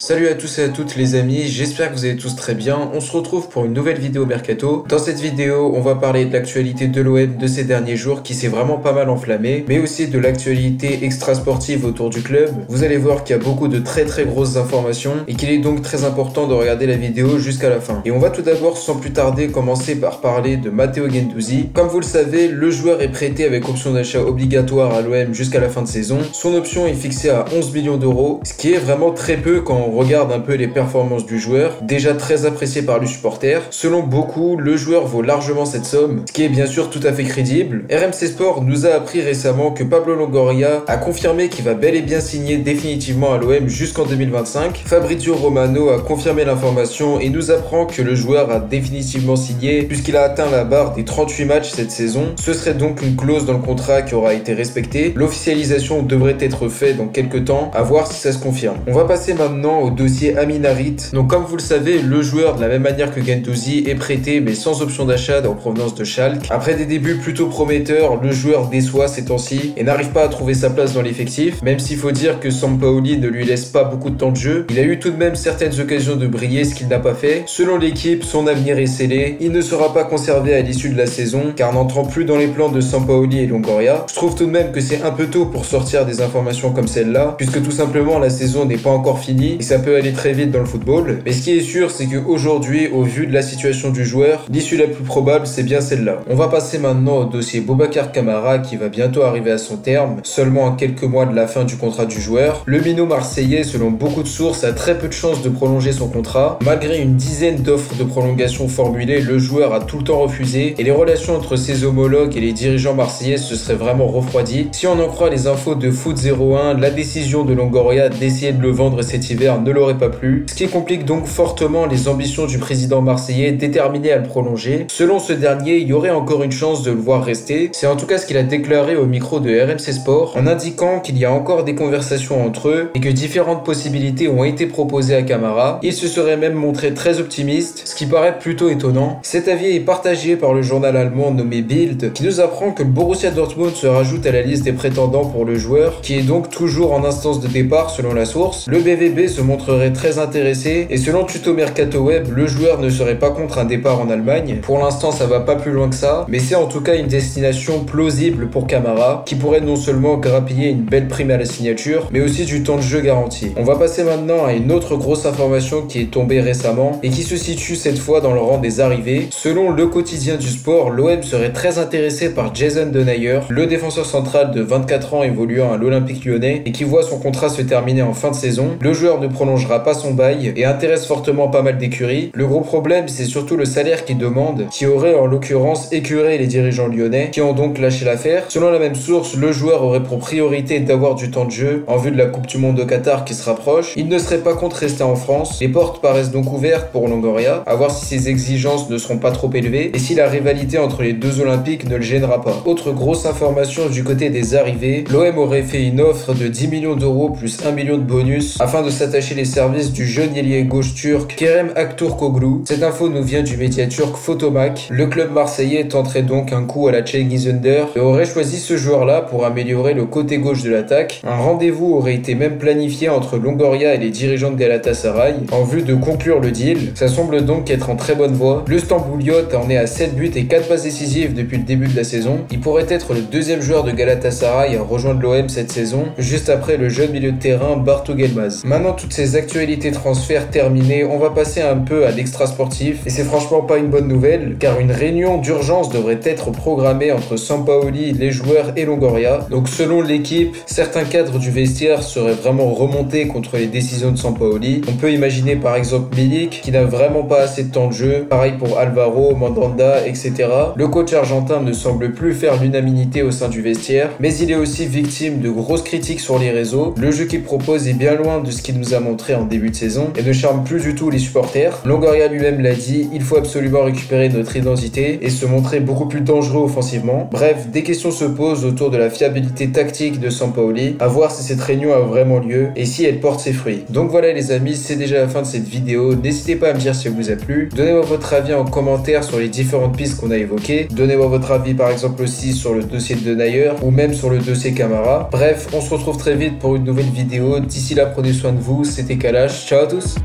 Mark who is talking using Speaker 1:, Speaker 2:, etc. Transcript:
Speaker 1: Salut à tous et à toutes les amis, j'espère que vous allez tous très bien. On se retrouve pour une nouvelle vidéo Mercato. Dans cette vidéo, on va parler de l'actualité de l'OM de ces derniers jours qui s'est vraiment pas mal enflammée, mais aussi de l'actualité extra-sportive autour du club. Vous allez voir qu'il y a beaucoup de très grosses informations et qu'il est donc très important de regarder la vidéo jusqu'à la fin. Et on va tout d'abord, sans plus tarder, commencer par parler de Matteo Guendouzi. Comme vous le savez, le joueur est prêté avec option d'achat obligatoire à l'OM jusqu'à la fin de saison. Son option est fixée à 11 millions d'euros, ce qui est vraiment très peu quand on regarde un peu les performances du joueur, déjà très apprécié par les supporters. Selon beaucoup, le joueur vaut largement cette somme, ce qui est bien sûr tout à fait crédible. RMC Sport nous a appris récemment que Pablo Longoria a confirmé qu'il va bel et bien signer définitivement à l'OM jusqu'en 2025. Fabrizio Romano a confirmé l'information et nous apprend que le joueur a définitivement signé puisqu'il a atteint la barre des 38 matchs cette saison. Ce serait donc une clause dans le contrat qui aura été respectée. L'officialisation devrait être faite dans quelques temps, à voir si ça se confirme. On va passer maintenant au dossier Amin Harit. Donc comme vous le savez, le joueur, de la même manière que Guendouzi, est prêté mais sans option d'achat en provenance de Schalke. Après des débuts plutôt prometteurs, le joueur déçoit ces temps-ci et n'arrive pas à trouver sa place dans l'effectif, même s'il faut dire que Sampaoli ne lui laisse pas beaucoup de temps de jeu. Il a eu tout de même certaines occasions de briller, ce qu'il n'a pas fait. Selon l'équipe, son avenir est scellé. Il ne sera pas conservé à l'issue de la saison car n'entrant plus dans les plans de Sampaoli et Longoria. Je trouve tout de même que c'est un peu tôt pour sortir des informations comme celle-là, puisque tout simplement la saison n'est pas encore finie et ça peut aller très vite dans le football. Mais ce qui est sûr, c'est qu'aujourd'hui, au vu de la situation du joueur, l'issue la plus probable, c'est bien celle-là. On va passer maintenant au dossier Boubacar Kamara qui va bientôt arriver à son terme, seulement à quelques mois de la fin du contrat du joueur. Le minot marseillais, selon beaucoup de sources, a très peu de chances de prolonger son contrat. Malgré une dizaine d'offres de prolongation formulées, le joueur a tout le temps refusé et les relations entre ses homologues et les dirigeants marseillais se seraient vraiment refroidies. Si on en croit les infos de Foot 01, la décision de Longoria d'essayer de le vendre cet hiver ne l'aurait pas plu, ce qui complique donc fortement les ambitions du président marseillais déterminé à le prolonger. Selon ce dernier, il y aurait encore une chance de le voir rester. C'est en tout cas ce qu'il a déclaré au micro de RMC Sport, en indiquant qu'il y a encore des conversations entre eux et que différentes possibilités ont été proposées à Kamara. Il se serait même montré très optimiste, ce qui paraît plutôt étonnant. Cet avis est partagé par le journal allemand nommé Bild, qui nous apprend que le Borussia Dortmund se rajoute à la liste des prétendants pour le joueur, qui est donc toujours en instance de départ selon la source. Le BVB se montrerait très intéressé et selon Tuto Mercato Web, le joueur ne serait pas contre un départ en Allemagne. Pour l'instant, ça va pas plus loin que ça, mais c'est en tout cas une destination plausible pour Kamara, qui pourrait non seulement grappiller une belle prime à la signature, mais aussi du temps de jeu garanti. On va passer maintenant à une autre grosse information qui est tombée récemment et qui se situe cette fois dans le rang des arrivées. Selon le quotidien du sport, l'OM serait très intéressé par Jason Denayer, le défenseur central de 24 ans évoluant à l'Olympique Lyonnais et qui voit son contrat se terminer en fin de saison. Le joueur ne prolongera pas son bail et intéresse fortement pas mal d'écuries. Le gros problème, c'est surtout le salaire qu'il demande, qui aurait en l'occurrence écœuré les dirigeants lyonnais, qui ont donc lâché l'affaire. Selon la même source, le joueur aurait pour priorité d'avoir du temps de jeu en vue de la Coupe du Monde au Qatar qui se rapproche. Il ne serait pas contre rester en France. Les portes paraissent donc ouvertes pour Longoria, à voir si ses exigences ne seront pas trop élevées et si la rivalité entre les deux Olympiques ne le gênera pas. Autre grosse information du côté des arrivées, l'OM aurait fait une offre de 10 millions d'euros plus 1 million de bonus afin de s'attacher les services du jeune ailier gauche turc Kerem Aktürkoğlu. Cette info nous vient du média turc Photomac. Le club marseillais tenterait donc un coup à la Cengiz Under et aurait choisi ce joueur-là pour améliorer le côté gauche de l'attaque. Un rendez-vous aurait été même planifié entre Longoria et les dirigeants de Galatasaray en vue de conclure le deal. Ça semble donc être en très bonne voie. Le Stambouliote en est à 7 buts et 4 passes décisives depuis le début de la saison. Il pourrait être le deuxième joueur de Galatasaray à rejoindre l'OM cette saison, juste après le jeune milieu de terrain Bartol Yılmaz. Maintenant, toutes ces actualités transferts terminées, on va passer un peu à l'extra sportif et c'est franchement pas une bonne nouvelle car une réunion d'urgence devrait être programmée entre Sampaoli, les joueurs et Longoria. Donc selon l'équipe, certains cadres du vestiaire seraient vraiment remontés contre les décisions de Sampaoli. On peut imaginer par exemple Milik qui n'a vraiment pas assez de temps de jeu, pareil pour Alvaro, Mandanda, etc. Le coach argentin ne semble plus faire l'unanimité au sein du vestiaire, mais il est aussi victime de grosses critiques sur les réseaux. Le jeu qu'il propose est bien loin de ce qu'il nous a montré en début de saison et ne charme plus du tout les supporters. Longoria lui-même l'a dit, il faut absolument récupérer notre identité et se montrer beaucoup plus dangereux offensivement. Bref, des questions se posent autour de la fiabilité tactique de Sampaoli, à voir si cette réunion a vraiment lieu et si elle porte ses fruits. Donc voilà les amis, c'est déjà la fin de cette vidéo. N'hésitez pas à me dire si elle vous a plu. Donnez-moi votre avis en commentaire sur les différentes pistes qu'on a évoquées. Donnez-moi votre avis par exemple aussi sur le dossier de Denayer ou même sur le dossier Kamara. Bref, on se retrouve très vite pour une nouvelle vidéo. D'ici là, prenez soin de vous. c'était Kalash. Ciao à tous.